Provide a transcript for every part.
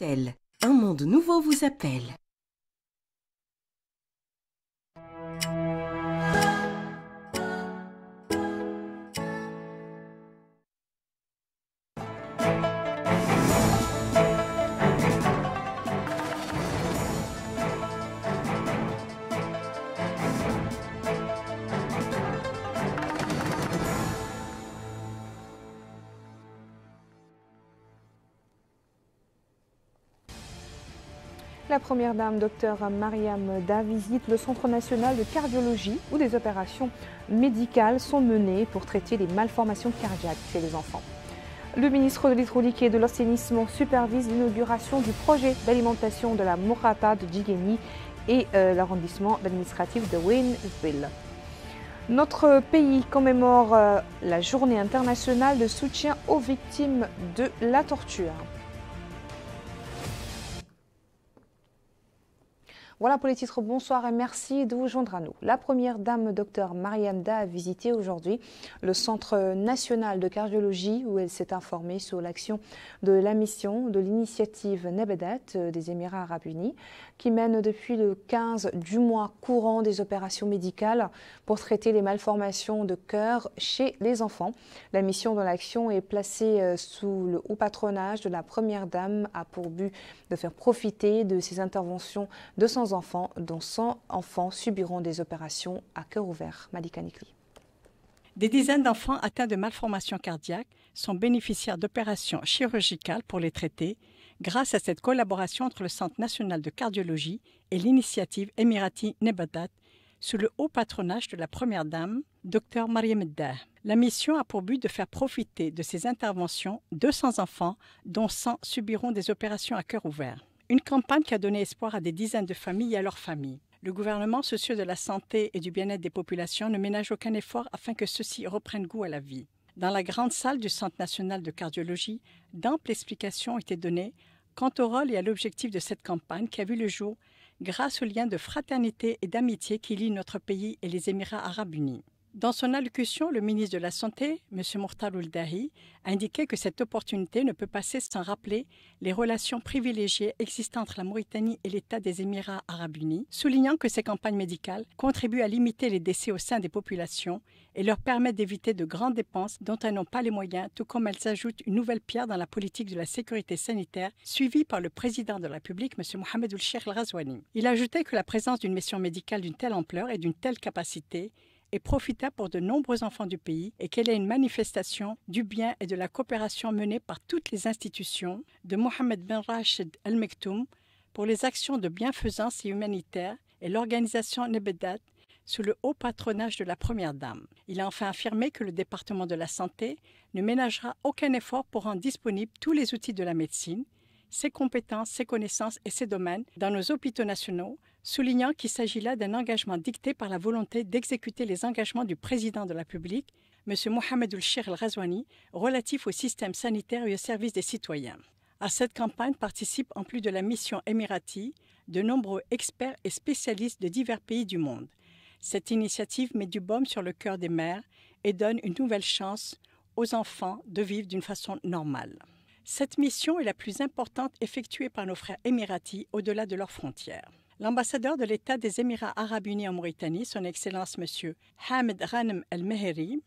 Tel, un monde nouveau vous appelle. La première dame, Dr Mariam Da, visite le Centre national de cardiologie où des opérations médicales sont menées pour traiter les malformations cardiaques chez les enfants. Le ministre de l'Hydraulique et de l'Assainissement supervise l'inauguration du projet d'alimentation de la Morata de Djigueni et l'arrondissement administratif de Waynesville. Notre pays commémore la journée internationale de soutien aux victimes de la torture. Voilà pour les titres, bonsoir et merci de vous joindre à nous. La première dame, Dr Mariam Da, a visité aujourd'hui le Centre national de cardiologie où elle s'est informée sur l'action de la mission de l'initiative Nebedat des Émirats arabes unis qui mène depuis le 15 du mois courant des opérations médicales pour traiter les malformations de cœur chez les enfants. La mission de l'action est placée sous le haut patronage de la première dame, a pour but de faire profiter de ces interventions 200 enfants, dont 100 enfants subiront des opérations à cœur ouvert. Malika Nikli. Des dizaines d'enfants atteints de malformations cardiaques sont bénéficiaires d'opérations chirurgicales pour les traiter grâce à cette collaboration entre le Centre national de cardiologie et l'initiative émirati Nebedat sous le haut patronage de la première dame, Dr Mariam Da. La mission a pour but de faire profiter de ces interventions 200 enfants, dont 100 subiront des opérations à cœur ouvert. Une campagne qui a donné espoir à des dizaines de familles et à leurs familles. Le gouvernement, soucieux de la santé et du bien-être des populations, ne ménage aucun effort afin que ceux-ci reprennent goût à la vie. Dans la grande salle du Centre national de cardiologie, d'amples explications ont été données quant au rôle et à l'objectif de cette campagne qui a vu le jour grâce aux liens de fraternité et d'amitié qui lient notre pays et les Émirats arabes unis. Dans son allocution, le ministre de la Santé, M. Mourtal Ould-Dahi, a indiqué que cette opportunité ne peut passer sans rappeler les relations privilégiées existant entre la Mauritanie et l'État des Émirats arabes unis, soulignant que ces campagnes médicales contribuent à limiter les décès au sein des populations et leur permettent d'éviter de grandes dépenses dont elles n'ont pas les moyens, tout comme elles ajoutent une nouvelle pierre dans la politique de la sécurité sanitaire suivie par le président de la République, M. Mohamed Ould-Cheikh El-Ghazouani. Il a ajouté que la présence d'une mission médicale d'une telle ampleur et d'une telle capacité est profitable pour de nombreux enfants du pays et qu'elle est une manifestation du bien et de la coopération menée par toutes les institutions de Mohamed Ben Rachid Al Maktoum pour les actions de bienfaisance et humanitaire et l'organisation Nebedat sous le haut patronage de la première dame. Il a enfin affirmé que le département de la santé ne ménagera aucun effort pour rendre disponibles tous les outils de la médecine, ses compétences, ses connaissances et ses domaines dans nos hôpitaux nationaux, soulignant qu'il s'agit là d'un engagement dicté par la volonté d'exécuter les engagements du président de la République, M. Mohamed Ould-Cheikh El-Ghazouani, relatifs au système sanitaire et au service des citoyens. À cette campagne participent, en plus de la mission émirati, de nombreux experts et spécialistes de divers pays du monde. Cette initiative met du baume sur le cœur des mères et donne une nouvelle chance aux enfants de vivre d'une façon normale. Cette mission est la plus importante effectuée par nos frères émiratis au-delà de leurs frontières. L'ambassadeur de l'État des Émirats arabes unis en Mauritanie, son Excellence M. Hamed Ghanem El-Meheri,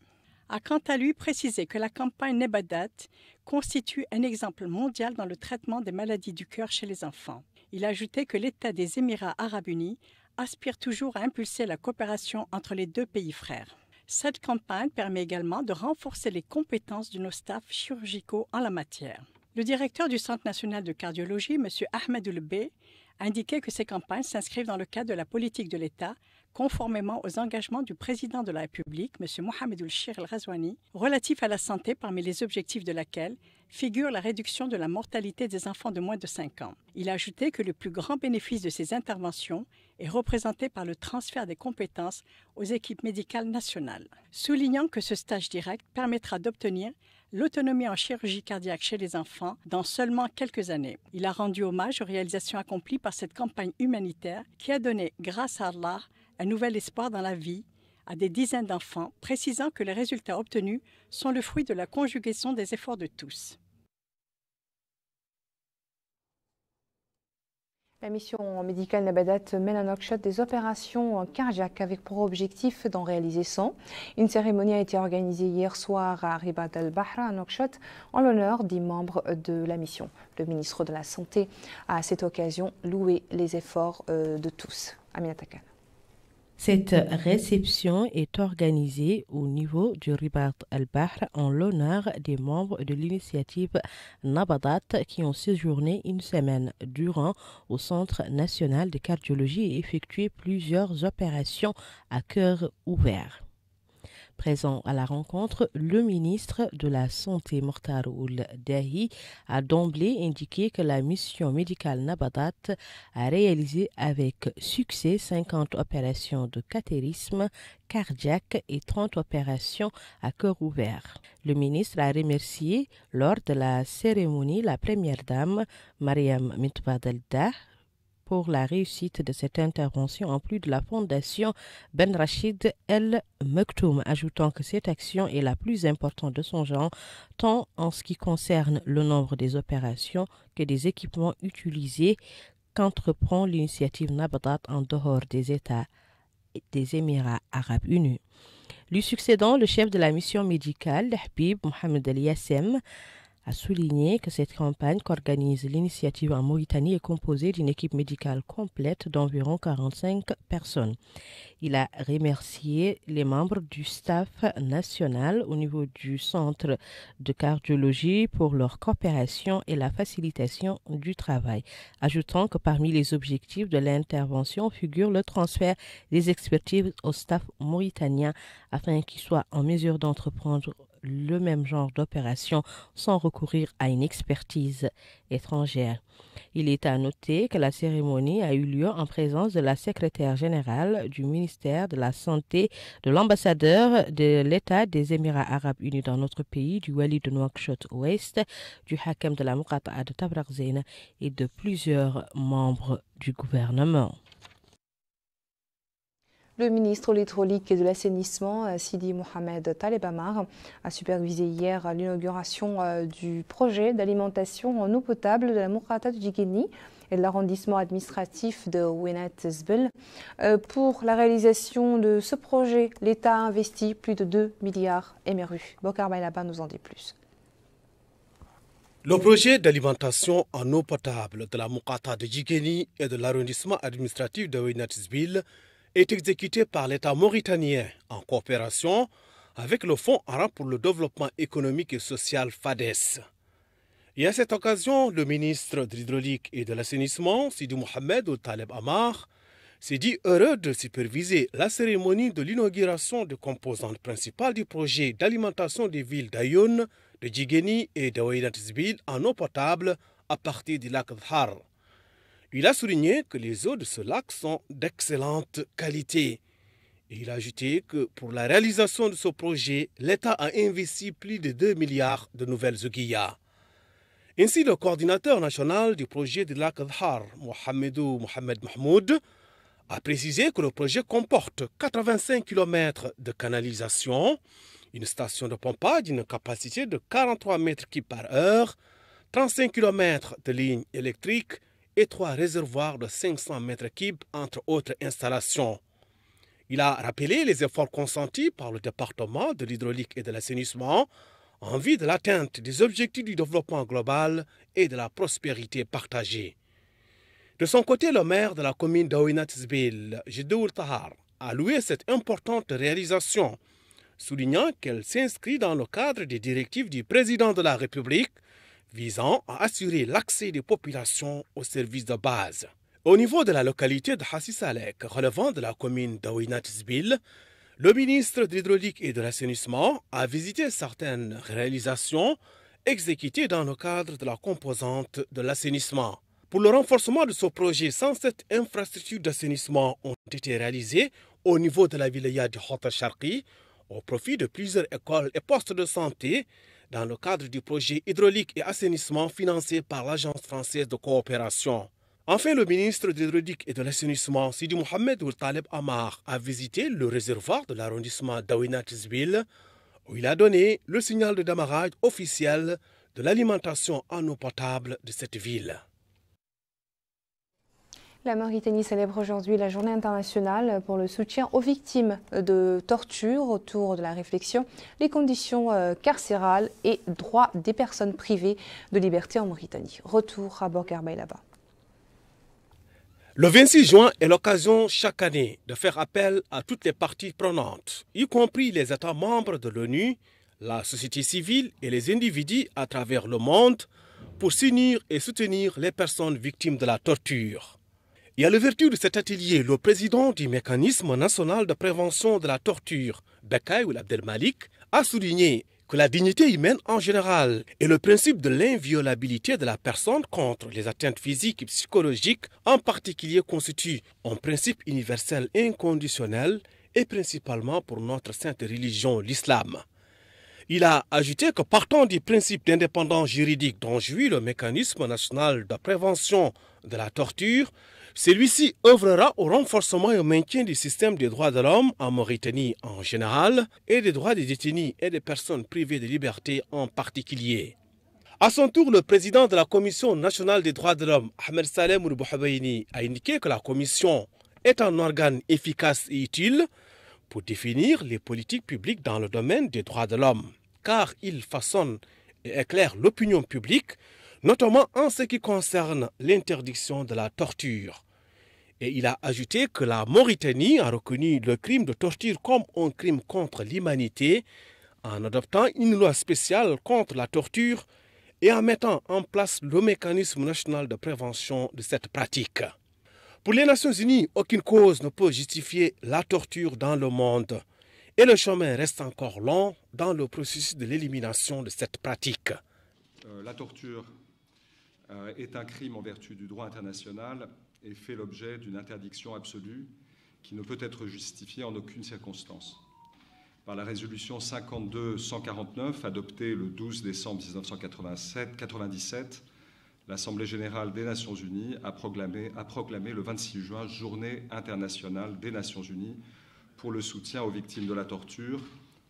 a quant à lui précisé que la campagne Nebedat constitue un exemple mondial dans le traitement des maladies du cœur chez les enfants. Il a ajouté que l'État des Émirats arabes unis aspire toujours à impulser la coopération entre les deux pays frères. Cette campagne permet également de renforcer les compétences de nos staffs chirurgicaux en la matière. Le directeur du Centre national de cardiologie, M. Ahmed Oulbé, a indiqué que ces campagnes s'inscrivent dans le cadre de la politique de l'État, conformément aux engagements du président de la République, M. Mohamed Ould-Cheikh El-Ghazouani, relatifs à la santé, parmi les objectifs de laquelle figure la réduction de la mortalité des enfants de moins de 5 ans. Il a ajouté que le plus grand bénéfice de ces interventions est représenté par le transfert des compétences aux équipes médicales nationales, soulignant que ce stage direct permettra d'obtenir l'autonomie en chirurgie cardiaque chez les enfants dans seulement quelques années. Il a rendu hommage aux réalisations accomplies par cette campagne humanitaire qui a donné, grâce à Allah, un nouvel espoir dans la vie à des dizaines d'enfants, précisant que les résultats obtenus sont le fruit de la conjugaison des efforts de tous. La mission médicale Nabadat mène à Nouakchott des opérations cardiaques avec pour objectif d'en réaliser 100. Une cérémonie a été organisée hier soir à Ribat al-Bahra à Nouakchott en l'honneur des membres de la mission. Le ministre de la Santé a à cette occasion loué les efforts de tous. Aminata Khan. Cette réception est organisée au niveau du Ribat al-Bahr en l'honneur des membres de l'initiative Nabadat qui ont séjourné une semaine durant au Centre national de cardiologie et effectué plusieurs opérations à cœur ouvert. Présent à la rencontre, le ministre de la Santé, Mokhtar Ould Dahi, a d'emblée indiqué que la mission médicale Nabadat a réalisé avec succès 50 opérations de cathérisme cardiaque et 30 opérations à cœur ouvert. Le ministre a remercié lors de la cérémonie la première dame, Mariam Mitbadel-Dah, pour la réussite de cette intervention en plus de la fondation Ben Rachid El Mektoum, ajoutant que cette action est la plus importante de son genre, tant en ce qui concerne le nombre des opérations que des équipements utilisés qu'entreprend l'initiative Nabadat en dehors des États des Émirats arabes unis. Lui succédant, le chef de la mission médicale, Habib Mohamed El Yassem, a souligné que cette campagne qu'organise l'initiative en Mauritanie est composée d'une équipe médicale complète d'environ 45 personnes. Il a remercié les membres du staff national au niveau du centre de cardiologie pour leur coopération et la facilitation du travail, ajoutant que parmi les objectifs de l'intervention figure le transfert des expertises au staff mauritanien afin qu'il soit en mesure d'entreprendre le même genre d'opération sans recourir à une expertise étrangère. Il est à noter que la cérémonie a eu lieu en présence de la secrétaire générale du ministère de la Santé, de l'ambassadeur de l'État des Émirats arabes unis dans notre pays, du wali de Nouakchott-Ouest, du hakam de la Muqata'a de Tabrakzena et de plusieurs membres du gouvernement. Le ministre de l'Hydraulique et de l'Assainissement, Sidi Mohamed Taleb Amar, a supervisé hier l'inauguration du projet d'alimentation en eau potable de la Muqata'a de Djigeni et de l'arrondissement administratif de Ouenat Zbel. Pour la réalisation de ce projet, l'État a investi plus de 2 milliards MRU. Bokar Bailaba nous en dit plus. Le projet d'alimentation en eau potable de la Muqata'a de Djigeni et de l'arrondissement administratif de Ouenat Zbel est exécuté par l'État mauritanien en coopération avec le Fonds arabe pour le développement économique et social FADES. Et à cette occasion, le ministre de l'Hydraulique et de l'Assainissement, Sidi Mohamed Taleb Amar, s'est dit heureux de superviser la cérémonie de l'inauguration des composantes principales du projet d'alimentation des villes d'Ayoun, de Djigeni et de Ouenat Zbel en eau potable à partir du lac Dhar. Il a souligné que les eaux de ce lac sont d'excellente qualité. Et il a ajouté que pour la réalisation de ce projet, l'État a investi plus de 2 milliards de nouvelles ouguiyas. Ainsi, le coordinateur national du projet du lac Dhar, Mohamed Mahmoud, a précisé que le projet comporte 85 km de canalisation, une station de pompage d'une capacité de 43 mètres cubes par heure, 35 km de lignes électriques et 3 réservoirs de 500 mètres cubes, entre autres installations. Il a rappelé les efforts consentis par le département de l'hydraulique et de l'assainissement en vue de l'atteinte des objectifs du développement global et de la prospérité partagée. De son côté, le maire de la commune d'Ouenat Zbel, Jidoul Tahar, a loué cette importante réalisation, soulignant qu'elle s'inscrit dans le cadre des directives du président de la République visant à assurer l'accès des populations aux services de base. Au niveau de la localité de Hassi Salek, relevant de la commune d'Ouenat Zbel, le ministre de l'Hydraulique et de l'Assainissement a visité certaines réalisations exécutées dans le cadre de la composante de l'assainissement. Pour le renforcement de ce projet, 107 infrastructures d'assainissement ont été réalisées au niveau de la wilaya de Hota Sharqi, au profit de plusieurs écoles et postes de santé, dans le cadre du projet hydraulique et assainissement financé par l'Agence française de coopération. Enfin, le ministre de l'Hydraulique et de l'Assainissement, Sidi Mohamed Taleb Amar, a visité le réservoir de l'arrondissement d'Ouenat Zbel, où il a donné le signal de démarrage officiel de l'alimentation en eau potable de cette ville. La Mauritanie célèbre aujourd'hui la journée internationale pour le soutien aux victimes de torture autour de la réflexion, les conditions carcérales et droits des personnes privées de liberté en Mauritanie. Retour à Bokar Baylaba. Le 26 juin est l'occasion chaque année de faire appel à toutes les parties prenantes, y compris les États membres de l'ONU, la société civile et les individus à travers le monde pour s'unir et soutenir les personnes victimes de la torture. Et à l'ouverture de cet atelier, le président du mécanisme national de prévention de la torture, Bekay Ould Abdelmalik, a souligné que la dignité humaine en général et le principe de l'inviolabilité de la personne contre les atteintes physiques et psychologiques en particulier constituent un principe universel inconditionnel et principalement pour notre sainte religion, l'islam. Il a ajouté que partant du principe d'indépendance juridique dont jouit le mécanisme national de prévention de la torture, celui-ci œuvrera au renforcement et au maintien du système des droits de l'homme en Mauritanie en général et des droits des détenus et des personnes privées de liberté en particulier. À son tour, le président de la Commission nationale des droits de l'homme, Ahmed Salem Ould Bouhabayni, a indiqué que la Commission est un organe efficace et utile pour définir les politiques publiques dans le domaine des droits de l'homme, car il façonne et éclaire l'opinion publique, notamment en ce qui concerne l'interdiction de la torture. Et il a ajouté que la Mauritanie a reconnu le crime de torture comme un crime contre l'humanité en adoptant une loi spéciale contre la torture et en mettant en place le mécanisme national de prévention de cette pratique. Pour les Nations Unies, aucune cause ne peut justifier la torture dans le monde et le chemin reste encore long dans le processus de l'élimination de cette pratique. La torture est un crime en vertu du droit international et fait l'objet d'une interdiction absolue qui ne peut être justifiée en aucune circonstance. Par la résolution 52-149 adoptée le 12 décembre 1997, l'Assemblée générale des Nations unies a proclamé le 26 juin Journée internationale des Nations unies pour le soutien aux victimes de la torture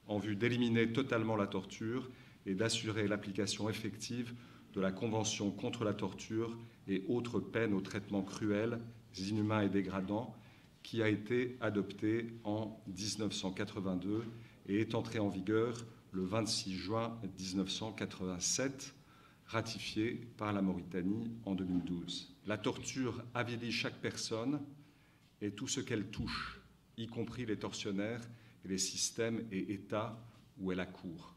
en vue d'éliminer totalement la torture et d'assurer l'application effective de la Convention contre la torture et autres peines aux traitements cruels, inhumains et dégradants, qui a été adoptée en 1982 et est entrée en vigueur le 26 juin 1987, ratifiée par la Mauritanie en 2012. La torture avilit chaque personne et tout ce qu'elle touche, y compris les tortionnaires et les systèmes et États où elle accourt.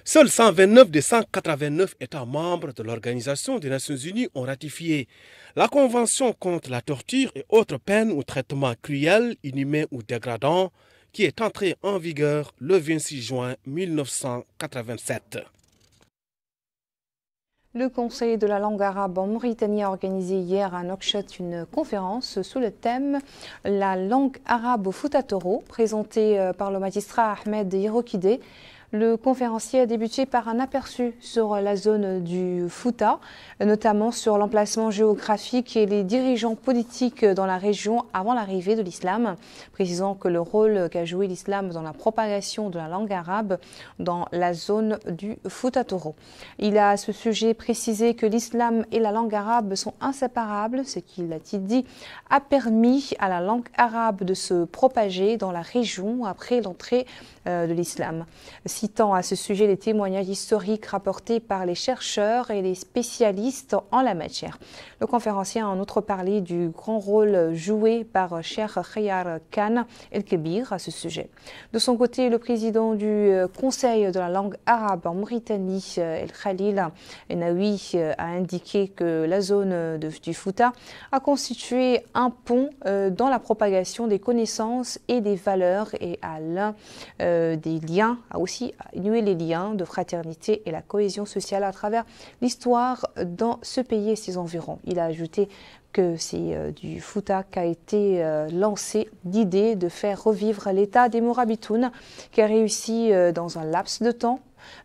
Seuls 129 des 189 États membres de l'Organisation des Nations Unies ont ratifié la Convention contre la torture et autres peines ou traitements cruels, inhumains ou dégradants qui est entrée en vigueur le 26 juin 1987. Le Conseil de la langue arabe en Mauritanie a organisé hier à Nouakchott une conférence sous le thème « La langue arabe au Fouta Toro » présentée par le magistrat Ahmed Hirokide. Le conférencier a débuté par un aperçu sur la zone du Fouta, notamment sur l'emplacement géographique et les dirigeants politiques dans la région avant l'arrivée de l'islam, précisant que le rôle qu'a joué l'islam dans la propagation de la langue arabe dans la zone du Fouta Toro. Il a à ce sujet précisé que l'islam et la langue arabe sont inséparables, ce qu'il a dit a permis à la langue arabe de se propager dans la région après l'entrée de l'islam. Citant à ce sujet les témoignages historiques rapportés par les chercheurs et les spécialistes en la matière. Le conférencier a en outre parlé du grand rôle joué par Cheikh Khayar Khan El-Kebir à ce sujet. De son côté, le président du Conseil de la langue arabe en Mauritanie, El Khalil Enaoui, a indiqué que la zone du Fouta a constitué un pont dans la propagation des connaissances et des valeurs et à l'un des liens, a aussi noué les liens de fraternité et la cohésion sociale à travers l'histoire dans ce pays et ses environs. Il a ajouté que c'est du Fouta qu'a été lancée l'idée de faire revivre l'état des Morabitoun qui a réussi dans un laps de temps.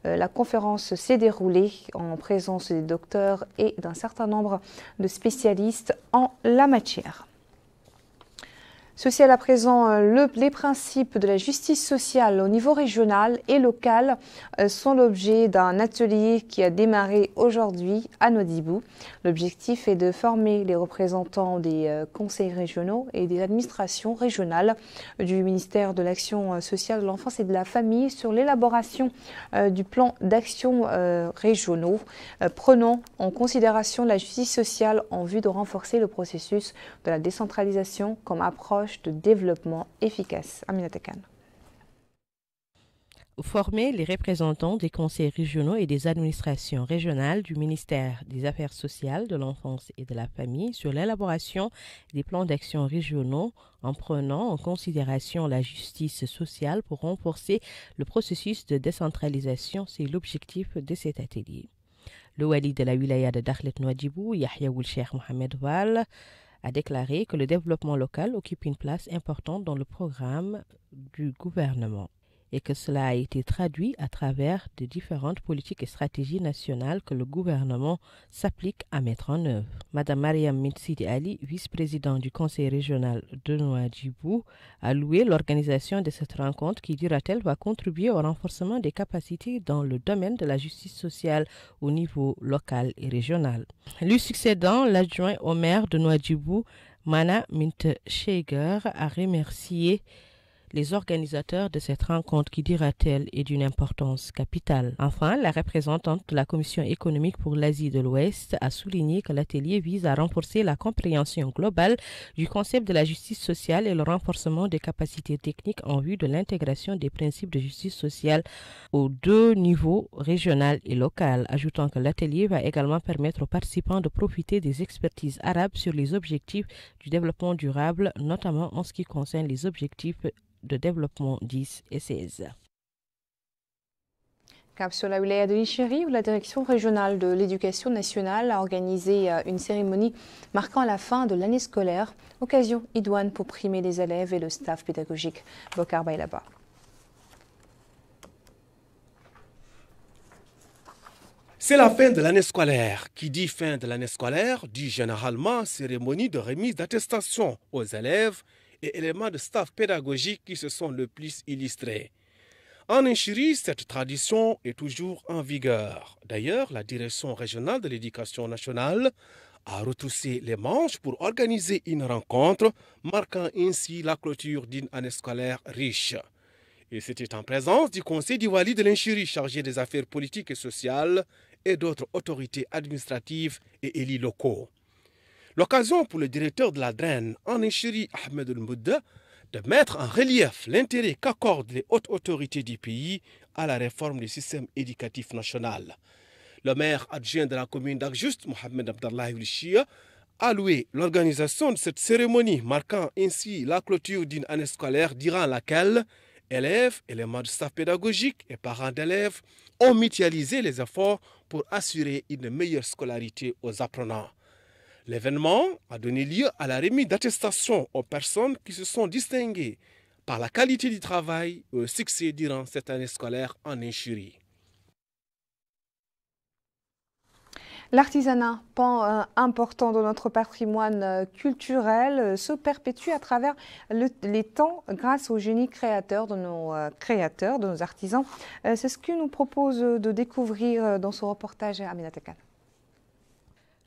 La conférence s'est déroulée en présence des docteurs et d'un certain nombre de spécialistes en la matière. Ceci à présent, les principes de la justice sociale au niveau régional et local sont l'objet d'un atelier qui a démarré aujourd'hui à Nouadhibou. L'objectif est de former les représentants des conseils régionaux et des administrations régionales du ministère de l'Action sociale de l'enfance et de la famille sur l'élaboration du plan d'action régionaux, prenant en considération la justice sociale en vue de renforcer le processus de la décentralisation comme approche de développement efficace. Aminata Khan. Former les représentants des conseils régionaux et des administrations régionales du ministère des Affaires sociales, de l'enfance et de la famille sur l'élaboration des plans d'action régionaux en prenant en considération la justice sociale pour renforcer le processus de décentralisation, c'est l'objectif de cet atelier. Le wali de la wilaya de Dakhlet Nouadhibou, Yahya Ould Cheikh Mohamed Val, a déclaré que le développement local occupe une place importante dans le programme du gouvernement et que cela a été traduit à travers de différentes politiques et stratégies nationales que le gouvernement s'applique à mettre en œuvre. Madame Mariam Mitsidi Ali, vice-présidente du conseil régional de Nouadhibou, a loué l'organisation de cette rencontre qui, dira-t-elle, va contribuer au renforcement des capacités dans le domaine de la justice sociale au niveau local et régional. Lui succédant, l'adjoint au maire de Nouadhibou, Mana Mint Sheger, a remercié les organisateurs de cette rencontre qui, dira-t-elle, est d'une importance capitale. Enfin, la représentante de la Commission économique pour l'Asie de l'Ouest a souligné que l'atelier vise à renforcer la compréhension globale du concept de la justice sociale et le renforcement des capacités techniques en vue de l'intégration des principes de justice sociale aux deux niveaux, régional et local, ajoutant que l'atelier va également permettre aux participants de profiter des expertises arabes sur les objectifs du développement durable, notamment en ce qui concerne les objectifs de développement 10 et 16. Cap sur la wilaya de Licheri, où la direction régionale de l'éducation nationale a organisé une cérémonie marquant la fin de l'année scolaire, occasion idoine pour primer les élèves et le staff pédagogique. Bokar Baylaba. C'est la fin de l'année scolaire. Qui dit fin de l'année scolaire dit généralement cérémonie de remise d'attestation aux élèves et éléments de staff pédagogique qui se sont le plus illustrés. En Inchiri, cette tradition est toujours en vigueur. D'ailleurs, la direction régionale de l'éducation nationale a retroussé les manches pour organiser une rencontre marquant ainsi la clôture d'une année scolaire riche. Et c'était en présence du conseil du wali de l'Inchiri chargé des affaires politiques et sociales et d'autres autorités administratives et élus locaux. L'occasion pour le directeur de la DREN en Inchiri, Ahmed El-Moudda, de mettre en relief l'intérêt qu'accordent les hautes autorités du pays à la réforme du système éducatif national. Le maire adjoint de la commune d'Akjust, Mohamed Abdallah Wilchia, a loué l'organisation de cette cérémonie marquant ainsi la clôture d'une année scolaire durant laquelle élèves, éléments de staff pédagogique et parents d'élèves ont mutualisé les efforts pour assurer une meilleure scolarité aux apprenants. L'événement a donné lieu à la remise d'attestations aux personnes qui se sont distinguées par la qualité du travail et au succès durant cette année scolaire en Inchiri. L'artisanat, pan important de notre patrimoine culturel, se perpétue à travers les temps grâce au génie créateur, de nos artisans. C'est ce que nous propose de découvrir dans ce reportage Aminata Khan.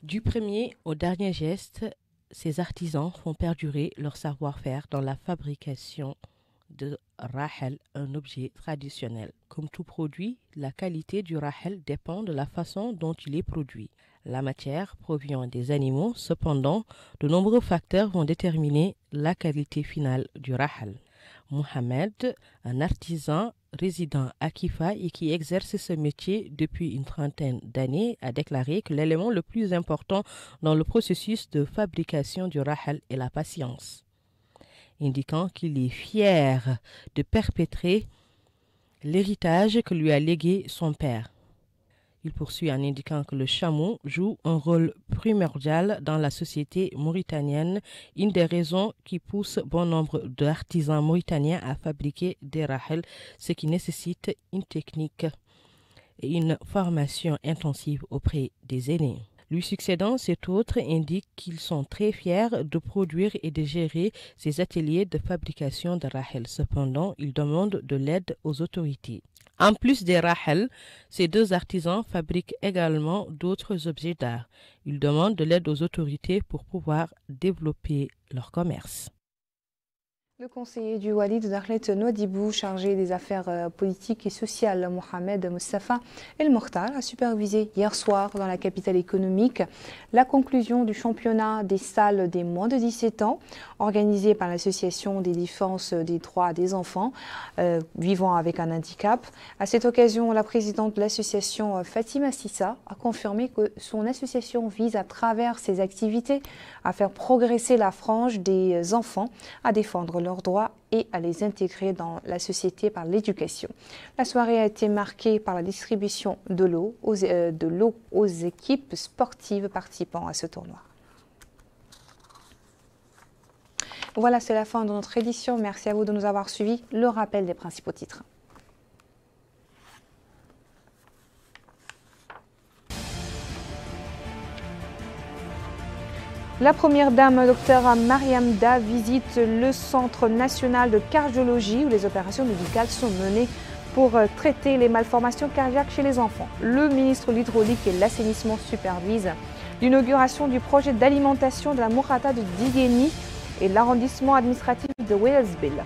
Du premier au dernier geste, ces artisans font perdurer leur savoir-faire dans la fabrication de rahel, un objet traditionnel. Comme tout produit, la qualité du rahel dépend de la façon dont il est produit. La matière provient des animaux, cependant, de nombreux facteurs vont déterminer la qualité finale du rahel. Mohamed, un artisan résident à Kifa et qui exerce ce métier depuis une trentaine d'années, a déclaré que l'élément le plus important dans le processus de fabrication du rahel est la patience, indiquant qu'il est fier de perpétrer l'héritage que lui a légué son père. Il poursuit en indiquant que le chameau joue un rôle primordial dans la société mauritanienne, une des raisons qui pousse bon nombre d'artisans mauritaniens à fabriquer des rahel, ce qui nécessite une technique et une formation intensive auprès des aînés. Lui succédant, cet autre indique qu'ils sont très fiers de produire et de gérer ces ateliers de fabrication de rahel. Cependant, ils demandent de l'aide aux autorités. En plus des rahel, ces deux artisans fabriquent également d'autres objets d'art. Ils demandent de l'aide aux autorités pour pouvoir développer leur commerce. Le conseiller du Walid Dakhlet Nouadhibou, chargé des affaires politiques et sociales, Mohamed Mustafa El Mokhtar, a supervisé hier soir dans la capitale économique la conclusion du championnat des salles des moins de 17 ans, organisé par l'Association des défenses des droits des enfants vivant avec un handicap. À cette occasion, la présidente de l'association, Fatima Sissa, a confirmé que son association vise à travers ses activités à faire progresser la frange des enfants, à défendre leurs droits et à les intégrer dans la société par l'éducation. La soirée a été marquée par la distribution de l'eau aux équipes sportives participant à ce tournoi. Voilà, c'est la fin de notre édition. Merci à vous de nous avoir suivis. Le rappel des principaux titres. La première dame, Dr Mariam Da, visite le Centre national de cardiologie où les opérations médicales sont menées pour traiter les malformations cardiaques chez les enfants. Le ministre de l'Hydraulique et de l'Assainissement supervise l'inauguration du projet d'alimentation de la Mourata de Diguéni et l'arrondissement administratif de Wellesbill.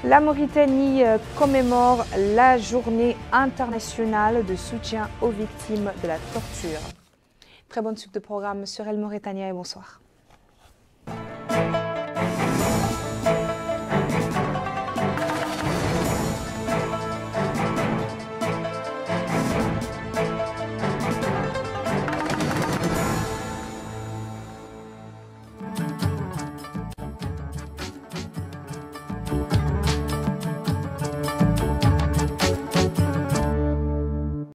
La Mauritanie commémore la journée internationale de soutien aux victimes de la torture. Très bonne suite de programme sur El Mauritania et bonsoir.